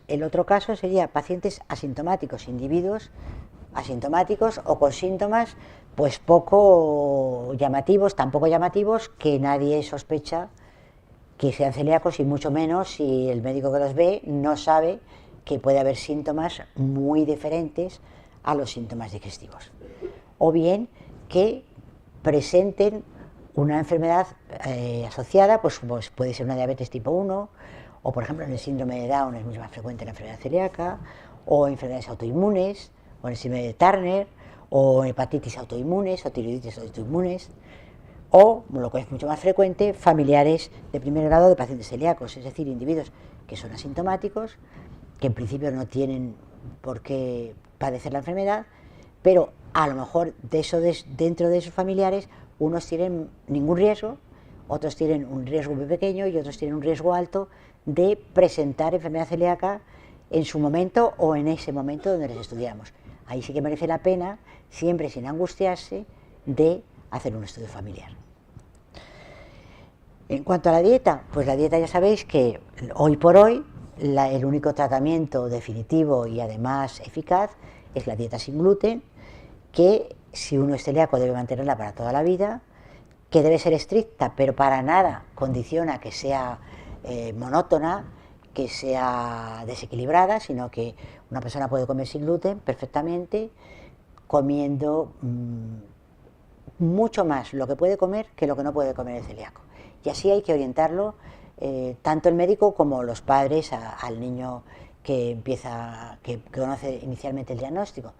el otro caso sería pacientes asintomáticos, individuos asintomáticos o con síntomas pues poco llamativos, tan poco llamativos que nadie sospecha que sean celíacos, y mucho menos si el médico que los ve no sabe que puede haber síntomas muy diferentes a los síntomas digestivos. O bien que presenten una enfermedad asociada, pues puede ser una diabetes tipo 1, o por ejemplo en el síndrome de Down es mucho más frecuente la enfermedad celíaca, o enfermedades autoinmunes, o en el síndrome de Turner, o hepatitis autoinmunes, o tiroiditis autoinmunes, o, lo que es mucho más frecuente, familiares de primer grado de pacientes celíacos, es decir, individuos que son asintomáticos, que en principio no tienen por qué padecer la enfermedad, pero a lo mejor dentro de esos familiares unos tienen ningún riesgo, otros tienen un riesgo muy pequeño y otros tienen un riesgo alto de presentar enfermedad celíaca en su momento o en ese momento donde les estudiamos. Ahí sí que merece la pena, siempre sin angustiarse, de hacer un estudio familiar. En cuanto a la dieta, pues la dieta ya sabéis que hoy por hoy el único tratamiento definitivo y además eficaz es la dieta sin gluten, que si uno es celíaco debe mantenerla para toda la vida, que debe ser estricta, pero para nada condiciona que sea monótona, que sea desequilibrada, sino que una persona puede comer sin gluten perfectamente, comiendo mucho más lo que puede comer que lo que no puede comer el celíaco. Y así hay que orientarlo, tanto el médico como los padres al niño que conoce inicialmente el diagnóstico.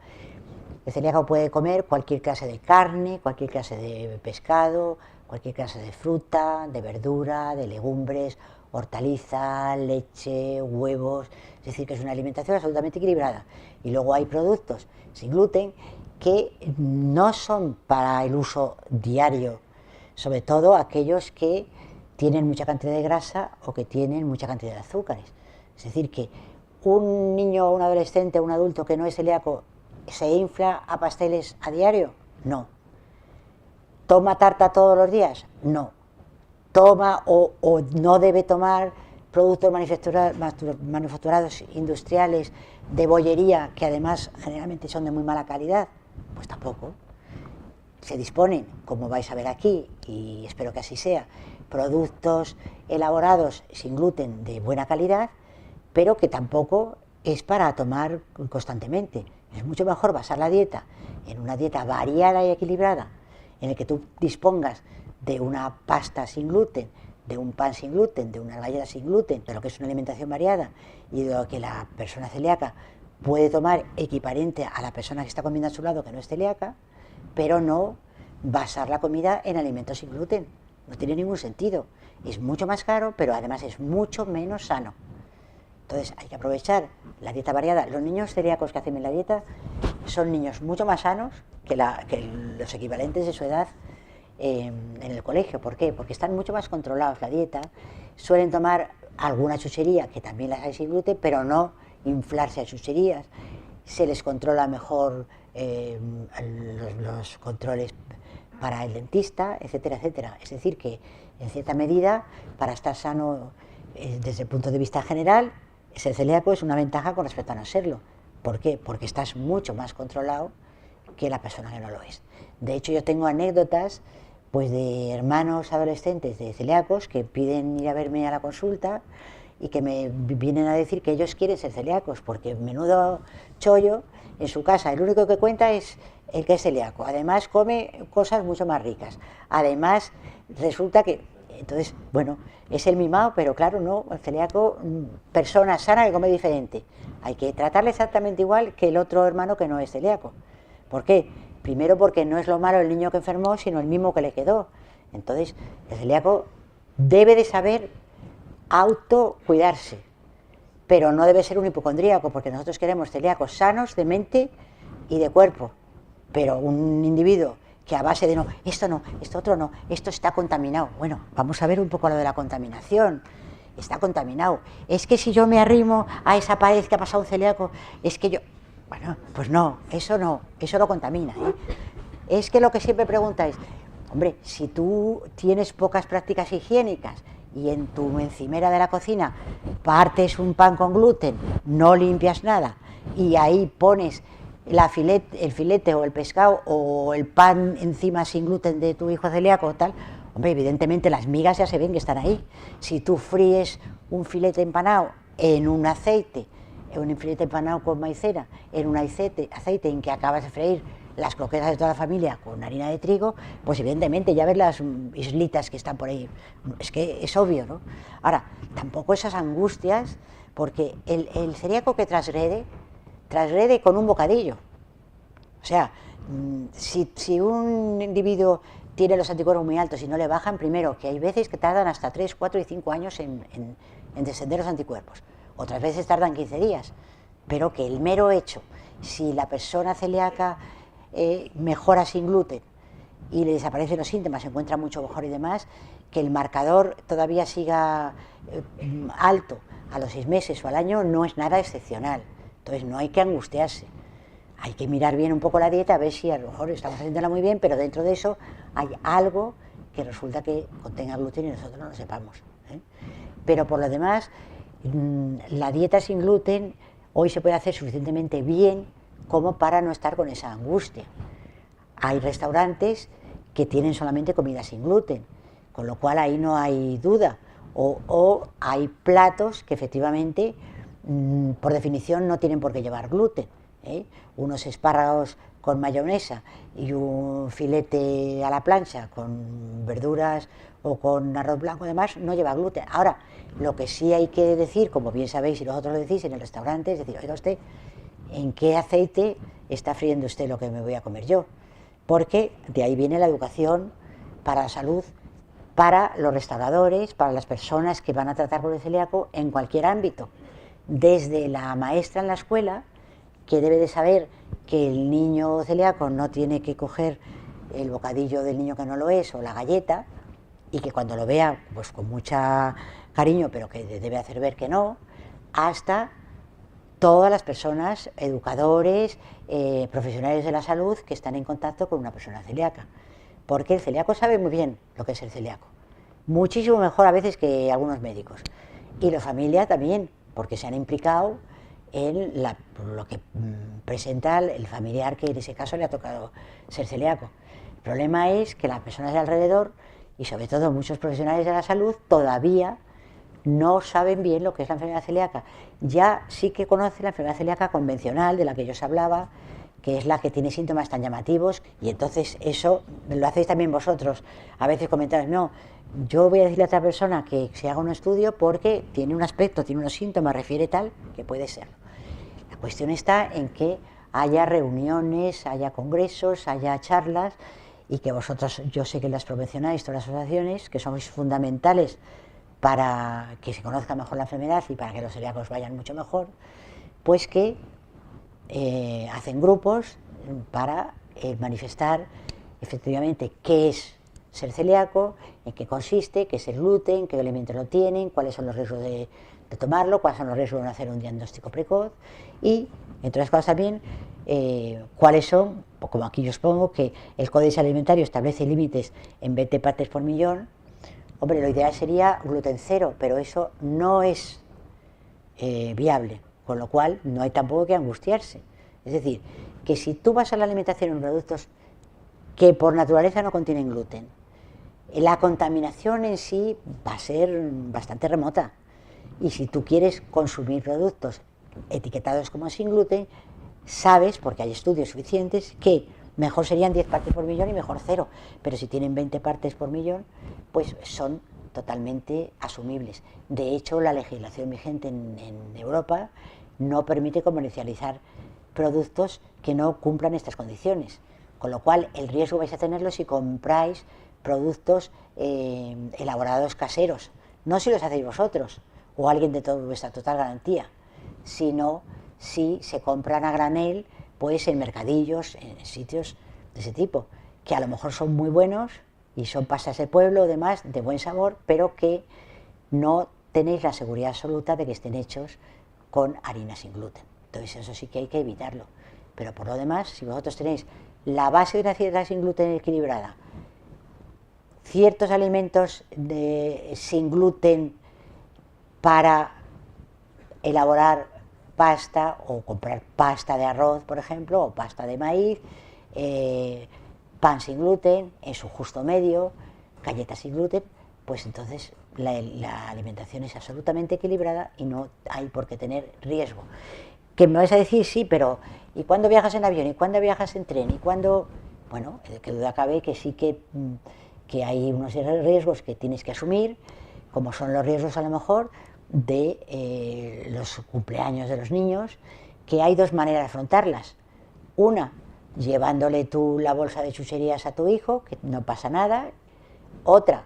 El celíaco puede comer cualquier clase de carne, cualquier clase de pescado, cualquier clase de fruta, de verdura, de legumbres, hortaliza, leche, huevos, es decir, que es una alimentación absolutamente equilibrada. Y luego hay productos sin gluten que no son para el uso diario, sobre todo aquellos que tienen mucha cantidad de grasa o que tienen mucha cantidad de azúcares. Es decir, que un niño, un adolescente, un adulto que no es celíaco se infla a pasteles a diario, no. ¿Toma tarta todos los días? No. ¿Toma o no debe tomar productos manufacturados industriales de bollería, que además generalmente son de muy mala calidad? Pues tampoco. Se disponen, como vais a ver aquí, y espero que así sea, productos elaborados sin gluten de buena calidad, pero que tampoco es para tomar constantemente. Es mucho mejor basar la dieta en una dieta variada y equilibrada, en el que tú dispongas de una pasta sin gluten, de un pan sin gluten, de unas galletas sin gluten, de lo que es una alimentación variada y de lo que la persona celíaca puede tomar equivalente a la persona que está comiendo a su lado que no es celíaca, pero no basar la comida en alimentos sin gluten. No tiene ningún sentido. Es mucho más caro, pero además es mucho menos sano. Entonces hay que aprovechar la dieta variada. Los niños celíacos que hacen la dieta son niños mucho más sanos que los equivalentes de su edad en el colegio. ¿Por qué? Porque están mucho más controlados la dieta, suelen tomar alguna chuchería, que también las hay sin gluten, pero no inflarse a chucherías, se les controla mejor los controles para el dentista, etcétera, etcétera. Es decir, que en cierta medida, para estar sano desde el punto de vista general, ser celíaco es una ventaja con respecto a no serlo. ¿Por qué? Porque estás mucho más controlado que la persona que no lo es. De hecho, yo tengo anécdotas pues de hermanos adolescentes de celíacos que piden ir a verme a la consulta y que me vienen a decir que ellos quieren ser celíacos, porque menudo chollo en su casa, el único que cuenta es el que es celíaco. Además come cosas mucho más ricas. Además resulta que, entonces, bueno, es el mimado, pero claro, no, el celíaco, persona sana que come diferente. Hay que tratarle exactamente igual que el otro hermano que no es celíaco. ¿Por qué? Primero porque no es lo malo el niño que enfermó, sino el mismo que le quedó. Entonces, el celíaco debe de saber autocuidarse, pero no debe ser un hipocondríaco, porque nosotros queremos celíacos sanos de mente y de cuerpo. Pero un individuo que a base de no, esto otro no, esto está contaminado. Bueno, vamos a ver un poco lo de la contaminación. Está contaminado. Es que si yo me arrimo a esa pared que ha pasado un celíaco, es que yo... Bueno, pues no, eso lo contamina, ¿eh? Es que lo que siempre preguntáis, hombre, si tú tienes pocas prácticas higiénicas y en tu encimera de la cocina partes un pan con gluten, no limpias nada y ahí pones el filete o el pescado o el pan encima sin gluten de tu hijo celíaco o tal, hombre, evidentemente las migas ya se ven que están ahí. Si tú fríes un filete empanado en un aceite, un filete empanado con maicena, en un aceite en que acabas de freír las croquetas de toda la familia con harina de trigo, pues evidentemente ya ves las islitas que están por ahí. Es que es obvio, ¿no? Ahora, tampoco esas angustias, porque el celíaco que transgrede con un bocadillo. O sea, si un individuo tiene los anticuerpos muy altos y no le bajan, primero, que hay veces que tardan hasta 3, 4 y 5 años en descender los anticuerpos. Otras veces tardan 15 días. Pero que el mero hecho, si la persona celíaca mejora sin gluten y le desaparecen los síntomas, se encuentra mucho mejor y demás, que el marcador todavía siga alto a los 6 meses o al año no es nada excepcional. Entonces no hay que angustiarse. Hay que mirar bien un poco la dieta, a ver si a lo mejor estamos haciéndola muy bien, pero dentro de eso hay algo que resulta que contenga gluten y nosotros no lo sepamos, ¿eh? Pero por lo demás, la dieta sin gluten hoy se puede hacer suficientemente bien como para no estar con esa angustia. Hay restaurantes que tienen solamente comida sin gluten, con lo cual ahí no hay duda. O hay platos que efectivamente, por definición, no tienen por qué llevar gluten, ¿eh? Unos espárragos con mayonesa y un filete a la plancha con verduras o con arroz blanco y demás no lleva gluten. Ahora, lo que sí hay que decir, como bien sabéis y vosotros lo decís en el restaurante, es decir, oiga usted, ¿en qué aceite está friendo usted lo que me voy a comer yo? Porque de ahí viene la educación para la salud, para los restauradores, para las personas que van a tratar con el celíaco en cualquier ámbito, desde la maestra en la escuela, que debe de saber que el niño celíaco no tiene que coger el bocadillo del niño que no lo es o la galleta, y que cuando lo vea pues con mucha cariño, pero que debe hacer ver que no, hasta todas las personas, educadores, profesionales de la salud que están en contacto con una persona celíaca, porque el celíaco sabe muy bien lo que es el celíaco, muchísimo mejor a veces que algunos médicos, y la familia también, porque se han implicado en lo que presenta el familiar que en ese caso le ha tocado ser celíaco. El problema es que las personas de alrededor, y sobre todo muchos profesionales de la salud, todavía no saben bien lo que es la enfermedad celíaca. Ya sí que conocen la enfermedad celíaca convencional, de la que yo os hablaba, que es la que tiene síntomas tan llamativos, y entonces eso lo hacéis también vosotros. A veces comentáis, no, yo voy a decirle a otra persona que se haga un estudio porque tiene un aspecto, tiene unos síntomas, refiere tal, que puede ser. La cuestión está en que haya reuniones, haya congresos, haya charlas, y que vosotros, yo sé que las promocionáis, todas las asociaciones, que sois fundamentales para que se conozca mejor la enfermedad y para que los celíacos vayan mucho mejor, pues que hacen grupos para manifestar efectivamente qué es ser celíaco, en qué consiste, qué es el gluten, qué elementos lo tienen, cuáles son los riesgos de tomarlo, cuáles son los riesgos de no hacer un diagnóstico precoz y, entre otras cosas también, cuáles son, como aquí yo os pongo, que el Códice Alimentario establece límites en 20 partes por millón. Hombre, lo ideal sería gluten cero, pero eso no es viable, con lo cual no hay tampoco que angustiarse. Es decir, que si tú vas a la alimentación en productos que por naturaleza no contienen gluten, la contaminación en sí va a ser bastante remota. Y si tú quieres consumir productos etiquetados como sin gluten, sabes, porque hay estudios suficientes, que mejor serían 10 partes por millón y mejor cero, pero si tienen 20 partes por millón, pues son totalmente asumibles. De hecho, la legislación vigente en Europa no permite comercializar productos que no cumplan estas condiciones, con lo cual el riesgo vais a tenerlo si compráis productos elaborados caseros, no si los hacéis vosotros o alguien de vuestra total garantía, sino si se compran a granel, pues en mercadillos, en sitios de ese tipo, que a lo mejor son muy buenos y son pastas de pueblo o demás, de buen sabor, pero que no tenéis la seguridad absoluta de que estén hechos con harina sin gluten. Entonces eso sí que hay que evitarlo. Pero por lo demás, si vosotros tenéis la base de una dieta sin gluten equilibrada, ciertos alimentos sin gluten para elaborar pasta o comprar pasta de arroz, por ejemplo, o pasta de maíz, pan sin gluten en su justo medio, galletas sin gluten, pues entonces la alimentación es absolutamente equilibrada y no hay por qué tener riesgo. Que me vais a decir, sí, pero ¿y cuándo viajas en avión? ¿Y cuándo viajas en tren? ¿Y cuándo? Bueno, que duda cabe que sí que hay unos riesgos que tienes que asumir, como son los riesgos a lo mejor de los cumpleaños de los niños, que hay dos maneras de afrontarlas. Una, llevándole tú la bolsa de chucherías a tu hijo, que no pasa nada. Otra,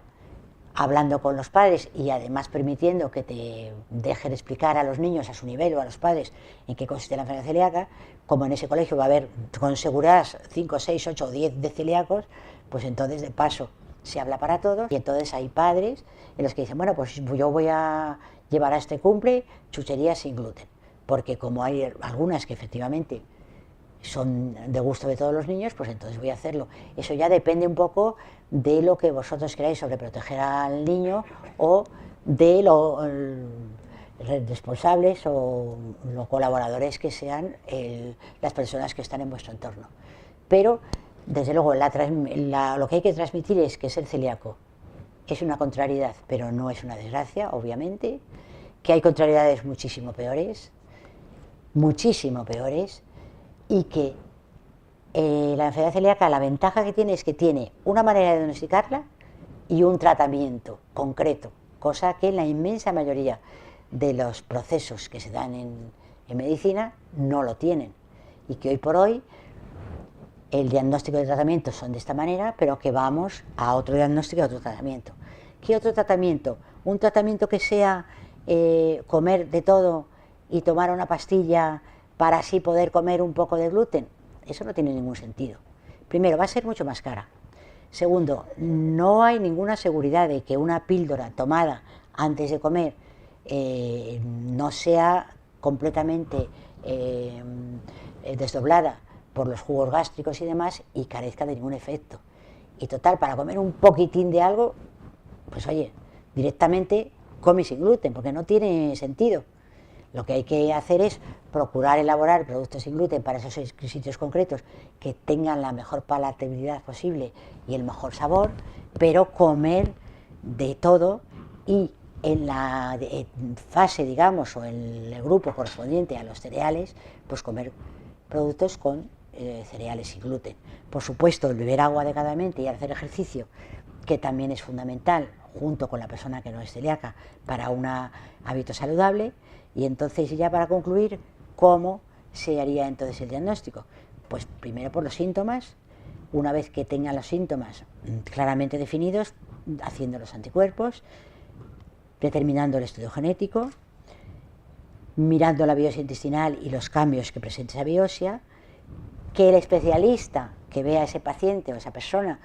hablando con los padres y además permitiendo que te dejen explicar a los niños a su nivel o a los padres en qué consiste la enfermedad celíaca. Como en ese colegio va a haber con seguridad 5, 6, 8 o 10 de celíacos, pues entonces de paso se habla para todos y entonces hay padres en los que dicen, bueno, pues yo voy a llevar a este cumple chucherías sin gluten, porque como hay algunas que efectivamente son de gusto de todos los niños, pues entonces voy a hacerlo. Eso ya depende un poco de lo que vosotros queráis sobre proteger al niño o de los responsables o los colaboradores que sean las personas que están en vuestro entorno. Pero, desde luego, lo que hay que transmitir es que ser celíaco es una contrariedad, pero no es una desgracia, obviamente, que hay contrariedades muchísimo peores, y que la enfermedad celíaca, la ventaja que tiene es que tiene una manera de diagnosticarla y un tratamiento concreto, cosa que en la inmensa mayoría de los procesos que se dan en medicina no lo tienen, y que hoy por hoy el diagnóstico y el tratamiento son de esta manera, pero que vamos a otro diagnóstico y a otro tratamiento. ¿Qué otro tratamiento? Un tratamiento que sea comer de todo y tomar una pastilla para así poder comer un poco de gluten. Eso no tiene ningún sentido. Primero, va a ser mucho más cara. Segundo, no hay ninguna seguridad de que una píldora tomada antes de comer no sea completamente desdoblada por los jugos gástricos y demás y carezca de ningún efecto. Y total, para comer un poquitín de algo, pues oye, directamente come sin gluten, porque no tiene sentido. Lo que hay que hacer es procurar elaborar productos sin gluten para esos sitios concretos que tengan la mejor palatabilidad posible y el mejor sabor, pero comer de todo y en la fase, digamos, o en el grupo correspondiente a los cereales, pues comer productos con cereales sin gluten. Por supuesto, el beber agua adecuadamente y hacer ejercicio, que también es fundamental, junto con la persona que no es celíaca, para un hábito saludable. Y entonces, ya para concluir, ¿cómo se haría entonces el diagnóstico? Pues primero por los síntomas. Una vez que tengan los síntomas claramente definidos, haciendo los anticuerpos, determinando el estudio genético, mirando la biopsia intestinal y los cambios que presente esa biopsia, que el especialista que vea a ese paciente o a esa persona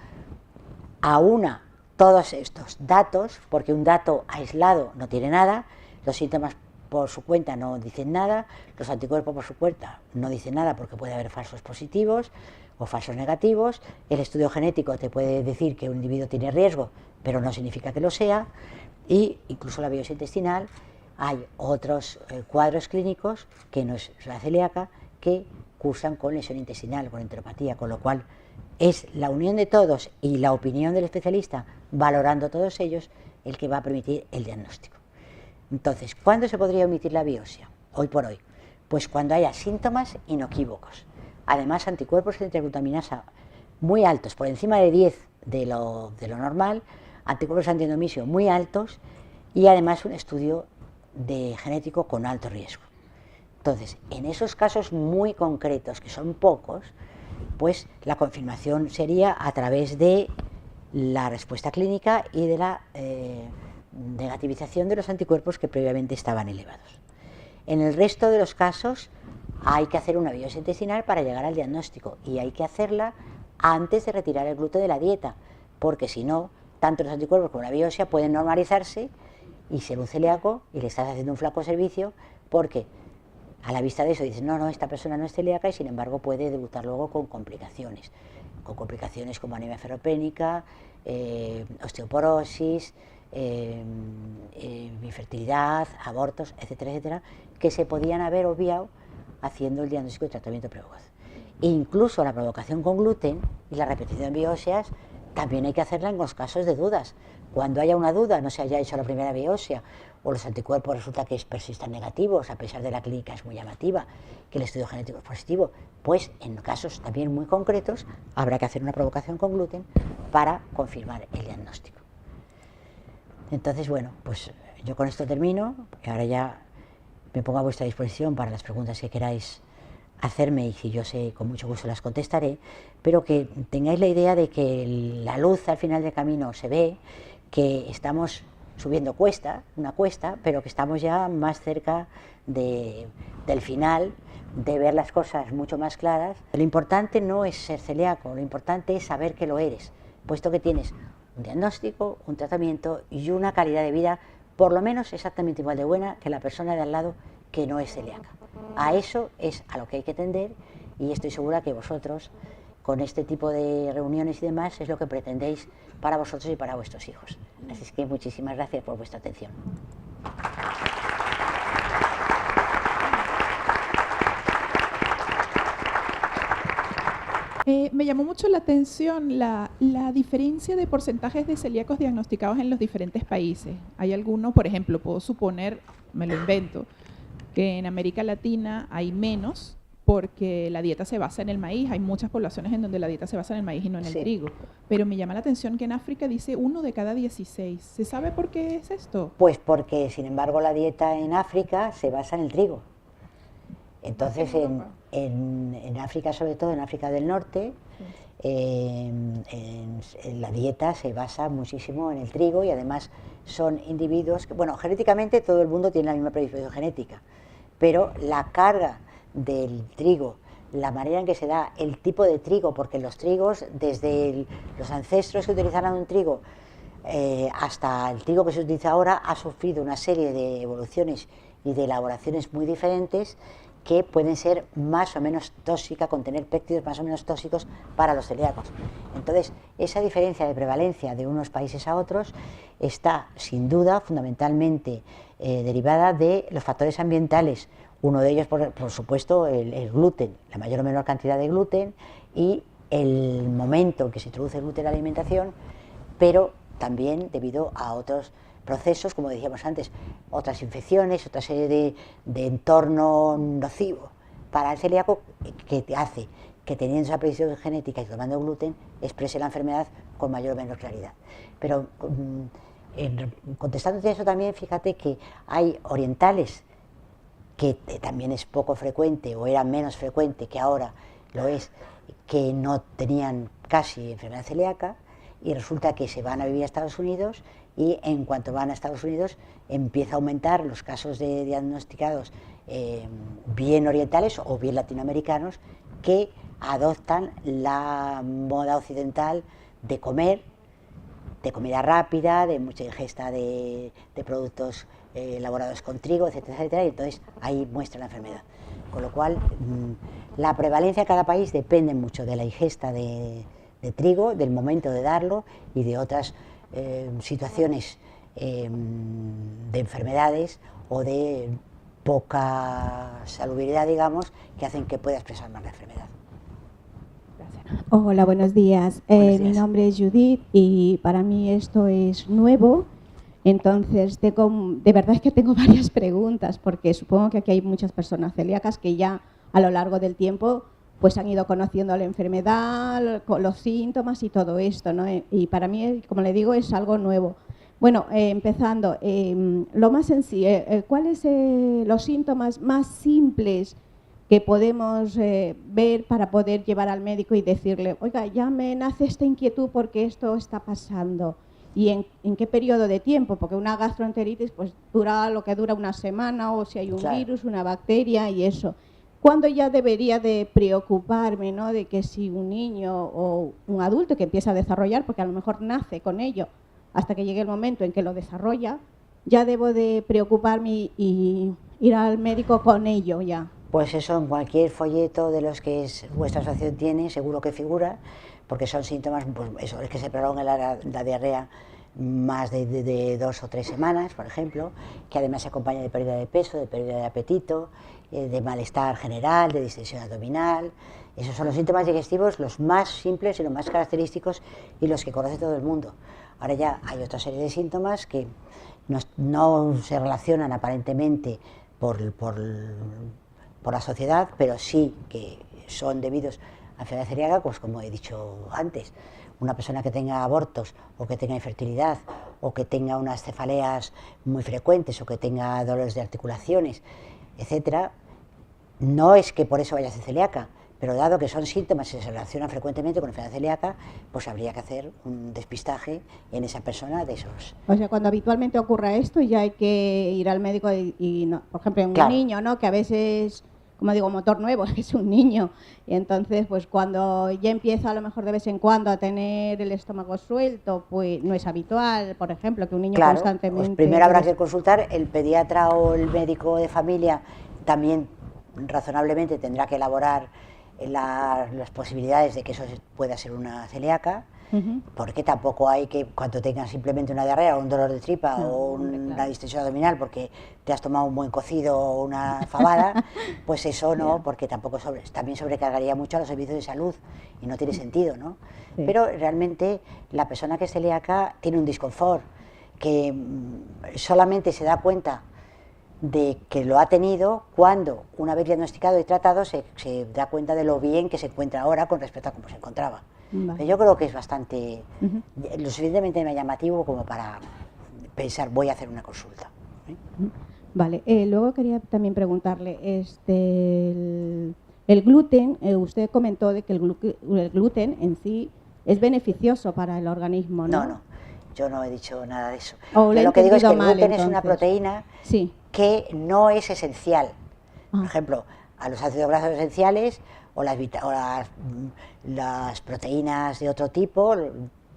aúna todos estos datos, porque un dato aislado no tiene nada, los síntomas por su cuenta no dicen nada, los anticuerpos por su cuenta no dicen nada porque puede haber falsos positivos o falsos negativos, el estudio genético te puede decir que un individuo tiene riesgo, pero no significa que lo sea, y incluso la biopsia intestinal, hay otros cuadros clínicos que no es la celíaca, que cursan con lesión intestinal, con enteropatía, con lo cual es la unión de todos y la opinión del especialista, valorando todos ellos, el que va a permitir el diagnóstico. Entonces, ¿cuándo se podría omitir la biopsia? Hoy por hoy. Pues cuando haya síntomas inequívocos. Además, anticuerpos de glutaminasa muy altos, por encima de 10 de lo normal, anticuerpos antiendomisio muy altos y además un estudio genético con alto riesgo. Entonces, en esos casos muy concretos, que son pocos, pues la confirmación sería a través de la respuesta clínica y de la negativización de los anticuerpos que previamente estaban elevados. En el resto de los casos hay que hacer una biopsia intestinal para llegar al diagnóstico y hay que hacerla antes de retirar el gluten de la dieta, porque si no, tanto los anticuerpos como la biopsia pueden normalizarse y ser un celíaco y le estás haciendo un flaco servicio, porque a la vista de eso dices, no, esta persona no es celíaca, y sin embargo puede debutar luego con complicaciones como anemia ferropénica, osteoporosis, infertilidad, abortos, etcétera, etcétera, que se podían haber obviado haciendo el diagnóstico y tratamiento precoz. E incluso la provocación con gluten y la repetición biópsias también hay que hacerla en los casos de dudas. Cuando haya una duda, no se haya hecho la primera biopsia o los anticuerpos resulta que persistan negativos, a pesar de la clínica es muy llamativa, que el estudio genético es positivo, pues en casos también muy concretos habrá que hacer una provocación con gluten para confirmar el diagnóstico. Entonces, bueno, pues yo con esto termino, y ahora ya me pongo a vuestra disposición para las preguntas que queráis hacerme, y si yo sé, con mucho gusto las contestaré, pero que tengáis la idea de que la luz al final del camino se ve, que estamos subiendo una cuesta, pero que estamos ya más cerca del final, de ver las cosas mucho más claras. Lo importante no es ser celíaco, lo importante es saber que lo eres, puesto que tienes un diagnóstico, un tratamiento y una calidad de vida por lo menos exactamente igual de buena que la persona de al lado que no es celíaca. A eso es a lo que hay que tender, y estoy segura que vosotros, con este tipo de reuniones y demás, es lo que pretendéis para vosotros y para vuestros hijos. Así es que muchísimas gracias por vuestra atención. Me llamó mucho la atención la diferencia de porcentajes de celíacos diagnosticados en los diferentes países. Hay algunos, por ejemplo, puedo suponer, me lo invento, que en América Latina hay menos porque la dieta se basa en el maíz. Hay muchas poblaciones en donde la dieta se basa en el maíz y no en el trigo. Pero me llama la atención que en África dice 1 de cada 16. ¿Se sabe por qué es esto? Pues porque, sin embargo, la dieta en África se basa en el trigo. Entonces, en África, sobre todo en África del Norte, en la dieta se basa muchísimo en el trigo, y además son individuos que, bueno, genéticamente todo el mundo tiene la misma predisposición genética, pero la carga del trigo, la manera en que se da, el tipo de trigo, porque los trigos, desde los ancestros que utilizaron un trigo hasta el trigo que se utiliza ahora, ha sufrido una serie de evoluciones y de elaboraciones muy diferentes, que pueden ser más o menos tóxicas, contener péptidos más o menos tóxicos para los celíacos. Entonces, esa diferencia de prevalencia de unos países a otros está, sin duda, fundamentalmente derivada de los factores ambientales. Uno de ellos, por supuesto, el gluten, la mayor o menor cantidad de gluten y el momento en que se introduce el gluten en la alimentación, pero también debido a otros procesos, como decíamos antes, otras infecciones, otra serie de entorno nocivo para el celíaco, que hace que, teniendo esa predisposición genética y tomando gluten, exprese la enfermedad con mayor o menor claridad. Pero contestándote eso también, fíjate que hay orientales, que también es poco frecuente o era menos frecuente que ahora lo es, que no tenían casi enfermedad celíaca, y resulta que se van a vivir a Estados Unidos, y en cuanto van a Estados Unidos empieza a aumentar los casos de diagnosticados bien orientales o bien latinoamericanos, que adoptan la moda occidental de comer, de comida rápida, de mucha ingesta de productos elaborados con trigo, etcétera, etcétera, y entonces ahí muestra la enfermedad. Con lo cual, la prevalencia de cada país depende mucho de la ingesta de trigo, del momento de darlo y de otras situaciones de enfermedades o de poca salubridad, digamos, que hacen que pueda expresar más la enfermedad. Gracias. Hola, buenos días. Mi nombre es Judith y para mí esto es nuevo. Entonces, de verdad es que tengo varias preguntas, porque supongo que aquí hay muchas personas celíacas que ya a lo largo del tiempo pues han ido conociendo la enfermedad, los síntomas y todo esto, ¿no? Y para mí, como le digo, es algo nuevo. Bueno, empezando, lo más sencillo, ¿cuáles los síntomas más simples que podemos ver para poder llevar al médico y decirle, oiga, ya me nace esta inquietud porque esto está pasando? ¿Y en qué periodo de tiempo? Porque una gastroenteritis pues dura lo que dura una semana, o si hay un virus, una bacteria y eso. ¿Cuándo ya debería de preocuparme, ¿no?, de que si un niño o un adulto que empieza a desarrollar, porque a lo mejor nace con ello, hasta que llegue el momento en que lo desarrolla, ya debo de preocuparme y ir al médico con ello ya? Pues eso, en cualquier folleto de los que vuestra asociación tiene, seguro que figura, porque son síntomas, pues eso, es que se prolonga la diarrea más de 2 o 3 semanas, por ejemplo, que además se acompaña de pérdida de peso, de pérdida de apetito, de malestar general, de distensión abdominal. Esos son los síntomas digestivos los más simples y los más característicos y los que conoce todo el mundo. Ahora ya hay otra serie de síntomas que no se relacionan aparentemente por la sociedad, pero sí que son debidos a enfermedad celíaca, pues como he dicho antes, una persona que tenga abortos o que tenga infertilidad o que tenga unas cefaleas muy frecuentes o que tenga dolores de articulaciones, etcétera, no es que por eso vaya a ser celíaca, pero dado que son síntomas y se relacionan frecuentemente con enfermedad celíaca, pues habría que hacer un despistaje en esa persona de esos. O sea, cuando habitualmente ocurra esto ya hay que ir al médico y no, por ejemplo, en un Claro. niño, ¿no? Que a veces, como digo, motor nuevo, es un niño. Y entonces, pues cuando ya empieza a lo mejor de vez en cuando a tener el estómago suelto, pues no es habitual, por ejemplo, que un niño Claro, constantemente... pues primero habrá que consultar, el pediatra o el médico de familia también razonablemente tendrá que elaborar las posibilidades de que eso pueda ser una celíaca, porque tampoco hay que, cuando tengas simplemente una diarrea o un dolor de tripa o una distensión abdominal porque te has tomado un buen cocido o una fabada, pues eso no, porque tampoco también sobrecargaría mucho a los servicios de salud y no tiene sentido, ¿no? Sí. Pero realmente la persona que es celíaca tiene un disconfort que solamente se da cuenta de que lo ha tenido cuando, una vez diagnosticado y tratado, se da cuenta de lo bien que se encuentra ahora con respecto a cómo se encontraba. Vale. Yo creo que es bastante, lo suficientemente llamativo como para pensar, voy a hacer una consulta. Vale, luego quería también preguntarle, el gluten, usted comentó de que el gluten en sí es beneficioso para el organismo, ¿no? No, yo no he dicho nada de eso. Yo lo que digo es que el gluten es una proteína que no es esencial. Por ejemplo, a los ácidos grasos esenciales o las proteínas de otro tipo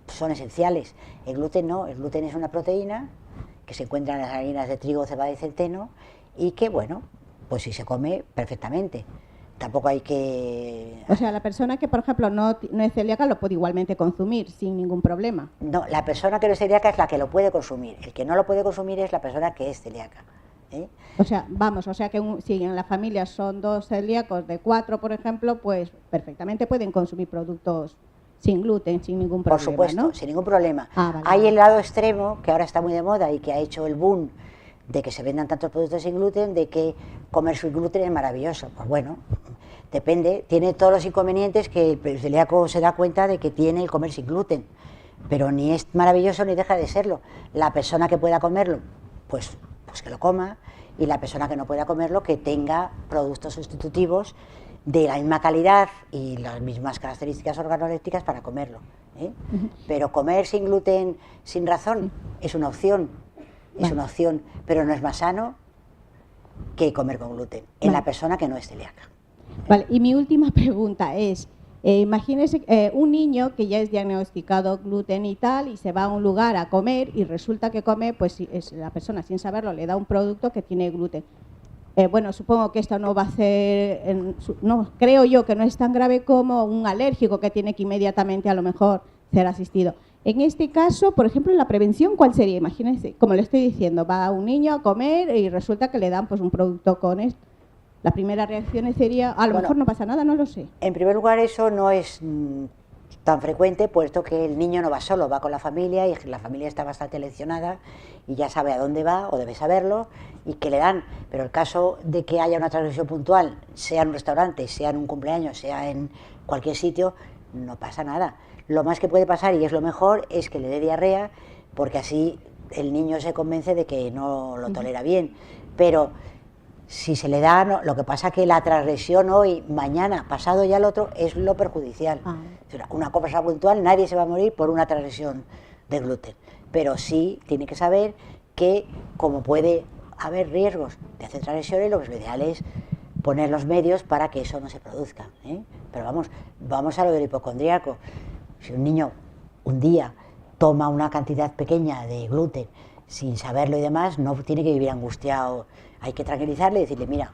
son esenciales. El gluten no, el gluten es una proteína que se encuentra en las harinas de trigo, cebada y centeno y que, bueno, pues si se come perfectamente. Tampoco hay que... O sea, la persona que, por ejemplo, no es celíaca lo puede igualmente consumir sin ningún problema. No, la persona que no es celíaca es la que lo puede consumir. El que no lo puede consumir es la persona que es celíaca. O sea, que si en la familia son 2 celíacos de 4, por ejemplo, pues perfectamente pueden consumir productos sin gluten, sin ningún problema, por supuesto, ¿no? Sin ningún problema. Vale. Hay el lado extremo, que ahora está muy de moda y que ha hecho el boom de que se vendan tantos productos sin gluten, de que comer sin gluten es maravilloso. Pues bueno, depende, tiene todos los inconvenientes que el celíaco se da cuenta de que tiene el comer sin gluten, pero ni es maravilloso ni deja de serlo. La persona que pueda comerlo, pues que lo coma, y la persona que no pueda comerlo, que tenga productos sustitutivos de la misma calidad y las mismas características organolépticas para comerlo. Pero comer sin gluten sin razón es una opción, pero no es más sano que comer con gluten en la persona que no es celíaca. Vale, y mi última pregunta es, imagínese un niño que ya es diagnosticado gluten y tal, y se va a un lugar a comer y resulta que come, pues la persona sin saberlo le da un producto que tiene gluten. Bueno, supongo que esto no va a ser, no, creo yo que no es tan grave como un alérgico que tiene que inmediatamente a lo mejor ser asistido. En este caso, por ejemplo, la prevención, ¿cuál sería? Imagínense, como le estoy diciendo, va un niño a comer y resulta que le dan pues un producto con esto. La primera reacción sería, a lo mejor no pasa nada, no lo sé. En primer lugar, eso no es tan frecuente, puesto que el niño no va solo, va con la familia y la familia está bastante leccionada y ya sabe a dónde va, o debe saberlo, y que le dan. Pero el caso de que haya una transmisión puntual, sea en un restaurante, sea en un cumpleaños, sea en cualquier sitio, no pasa nada. Lo más que puede pasar, y es lo mejor, es que le dé diarrea, porque así el niño se convence de que no lo tolera bien. Pero si se le da, no, lo que pasa es que la transgresión hoy, mañana, pasado ya el otro, es lo perjudicial. Una cosa puntual, nadie se va a morir por una transgresión de gluten, pero sí tiene que saber que, como puede haber riesgos de hacer transgresiones, lo ideal es poner los medios para que eso no se produzca. Pero vamos a lo del hipocondríaco. Si un niño un día toma una cantidad pequeña de gluten sin saberlo y demás, no tiene que vivir angustiado. Hay que tranquilizarle y decirle, mira,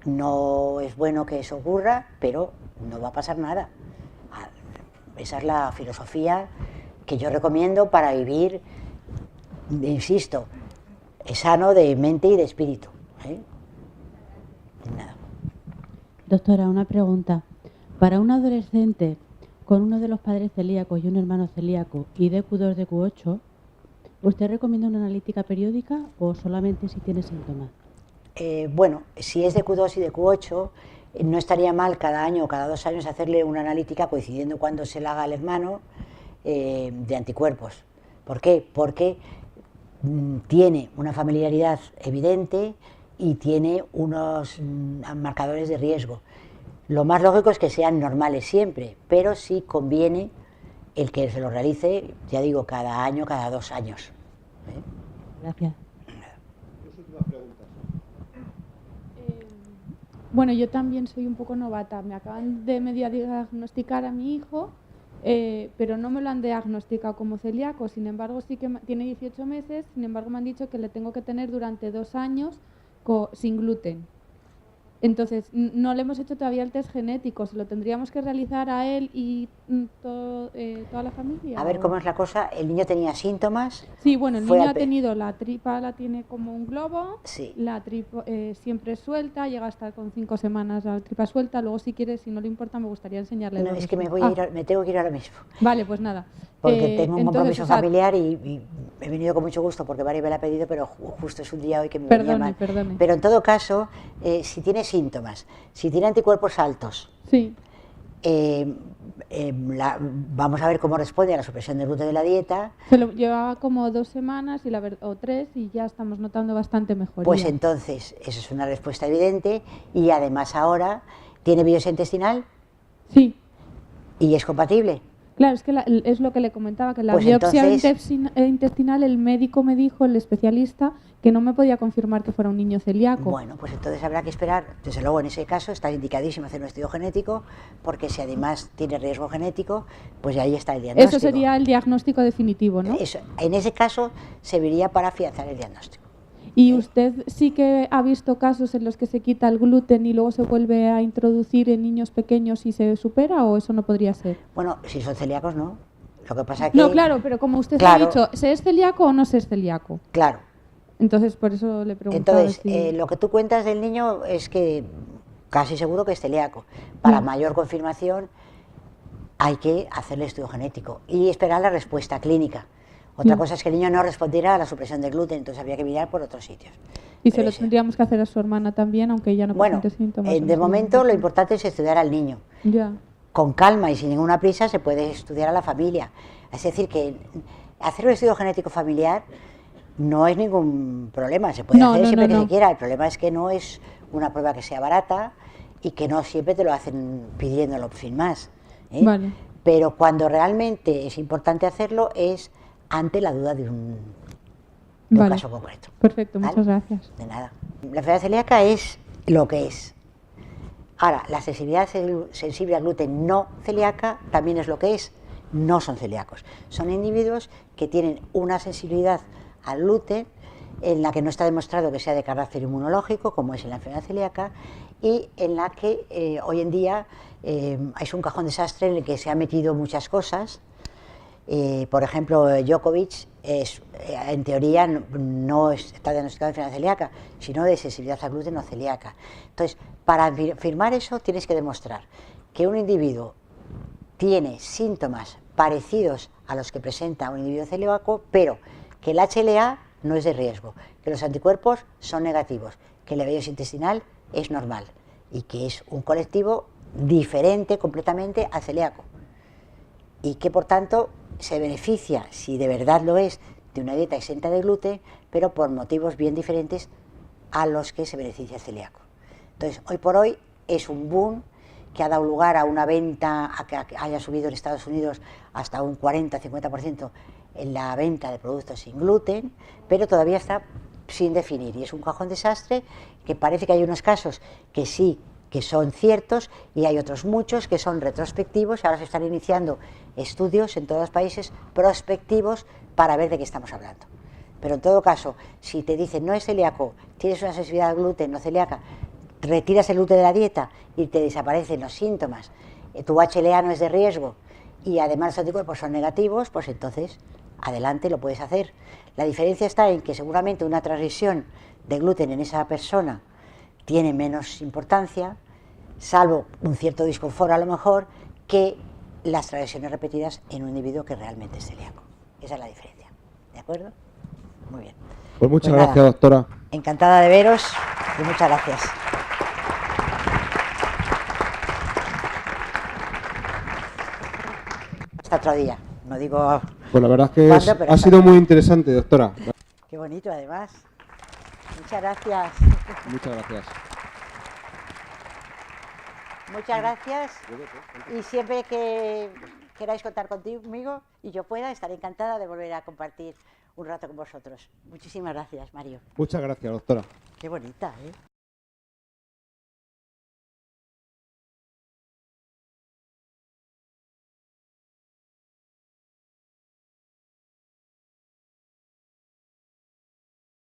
no es bueno que eso ocurra, pero no va a pasar nada. esa es la filosofía que yo recomiendo para vivir, insisto, sano de mente y de espíritu. Nada. Doctora, una pregunta. Para un adolescente con uno de los padres celíacos y un hermano celíaco y DQ2, DQ8, ¿usted recomienda una analítica periódica o solamente si tiene síntomas? Bueno, si es DQ2 y DQ8, no estaría mal cada año o cada 2 años hacerle una analítica coincidiendo cuando se la haga al hermano de anticuerpos. ¿Por qué? Porque tiene una familiaridad evidente y tiene unos marcadores de riesgo. Lo más lógico es que sean normales siempre, pero sí conviene el que se lo realice, ya digo, cada año, cada 2 años. Gracias. Bueno, yo también soy un poco novata. Me acaban de medio diagnosticar a mi hijo, pero no me lo han diagnosticado como celíaco. Sin embargo, sí que tiene 18 meses. Sin embargo, me han dicho que le tengo que tener durante 2 años sin gluten. Entonces, no le hemos hecho todavía el test genético. ¿Se lo tendríamos que realizar a él y toda la familia? A ver cómo es la cosa. ¿El niño tenía síntomas? Sí, bueno, el niño ha tenido la tripa, la tiene como un globo. Sí. La tripa siempre suelta, llega a estar con 5 semanas la tripa suelta. Luego, si quieres, si no le importa, me gustaría enseñarle. No, es que me tengo que ir ahora mismo. Vale, pues nada. Porque tengo un compromiso familiar y he venido con mucho gusto porque Mari me lo ha pedido, pero justo es un día hoy que me venía mal. Perdone. Pero en todo caso, si tiene síntomas, si tiene anticuerpos altos, sí. Vamos a ver cómo responde a la supresión del gluten de la dieta. Se lo llevaba como 2 semanas o 3 y ya estamos notando bastante mejoría. Pues entonces, eso es una respuesta evidente y además ahora, ¿tiene biopsia intestinal? Sí. ¿Y es compatible? Claro, es que es lo que le comentaba, que la pues biopsia entonces, intestinal, el médico me dijo, el especialista, que no me podía confirmar que fuera un niño celíaco. Bueno, pues entonces habrá que esperar. Desde luego, en ese caso está indicadísimo hacer un estudio genético, porque si además tiene riesgo genético, pues ahí está el diagnóstico. Eso sería el diagnóstico definitivo, ¿no? Eso, en ese caso, serviría para afianzar el diagnóstico. ¿Y usted sí que ha visto casos en los que se quita el gluten y luego se vuelve a introducir en niños pequeños y se supera, o eso no podría ser? Bueno, si son celíacos, no. Lo que pasa es que... No, claro, pero como usted ha dicho, ¿se es celíaco o no se es celíaco? Claro. Entonces, por eso le preguntaba. Entonces, lo que tú cuentas del niño es que casi seguro que es celíaco. Para mayor confirmación hay que hacerle estudio genético y esperar la respuesta clínica. Otra cosa es que el niño no respondiera a la supresión del gluten, entonces habría que mirar por otros sitios. Y se lo tendríamos que hacer a su hermana también, aunque ella no presente síntomas. Bueno, de momento lo importante es estudiar al niño. Ya. Con calma y sin ninguna prisa se puede estudiar a la familia. Es decir, que hacer un estudio genético familiar no es ningún problema, se puede hacer siempre que se quiera. El problema es que no es una prueba que sea barata y que no siempre te lo hacen pidiéndolo sin más. Vale. Pero cuando realmente es importante hacerlo es ante la duda de un caso concreto. Perfecto, muchas gracias. De nada. La enfermedad celíaca es lo que es. Ahora, la sensibilidad sensible al gluten no celíaca también es lo que es. No son celíacos. Son individuos que tienen una sensibilidad al gluten en la que no está demostrado que sea de carácter inmunológico, como es en la enfermedad celíaca, y en la que hoy en día es un cajón desastre en el que se han metido muchas cosas. Por ejemplo, Djokovic en teoría no está diagnosticado de enfermedad celíaca, sino de sensibilidad al gluten no celíaca. Entonces, para afirmar eso tienes que demostrar que un individuo tiene síntomas parecidos a los que presenta un individuo celíaco, pero que el HLA no es de riesgo, que los anticuerpos son negativos, que la biopsia intestinal es normal y que es un colectivo diferente completamente al celíaco y que por tanto se beneficia, si de verdad lo es, de una dieta exenta de gluten, pero por motivos bien diferentes a los que se beneficia el celíaco. Entonces, hoy por hoy es un boom que ha dado lugar a una venta, a que haya subido en Estados Unidos hasta un 40-50% en la venta de productos sin gluten, pero todavía está sin definir y es un cajón desastre que parece que hay unos casos que sí, que son ciertos y hay otros muchos que son retrospectivos. Ahora se están iniciando estudios en todos los países prospectivos para ver de qué estamos hablando. Pero en todo caso, si te dicen no es celíaco, tienes una sensibilidad al gluten no celíaca, retiras el gluten de la dieta y te desaparecen los síntomas, tu HLA no es de riesgo y además los anticuerpos son negativos, pues entonces adelante, lo puedes hacer. La diferencia está en que seguramente una transgresión de gluten en esa persona tiene menos importancia, salvo un cierto disconfort a lo mejor, que las transgresiones repetidas en un individuo que realmente es celíaco. Esa es la diferencia. ¿De acuerdo? Muy bien. Pues muchas Pues gracias, doctora. Encantada de veros y muchas gracias. Hasta otro día. No digo... Pues la verdad es que ¿Cuándo? Pero ha sido muy interesante, doctora. Qué bonito, además. Muchas gracias. Muchas gracias. Muchas gracias. Y siempre que queráis contar conmigo y yo pueda, estaré encantada de volver a compartir un rato con vosotros. Muchísimas gracias, Mario. Muchas gracias, doctora. Qué bonita, ¿eh?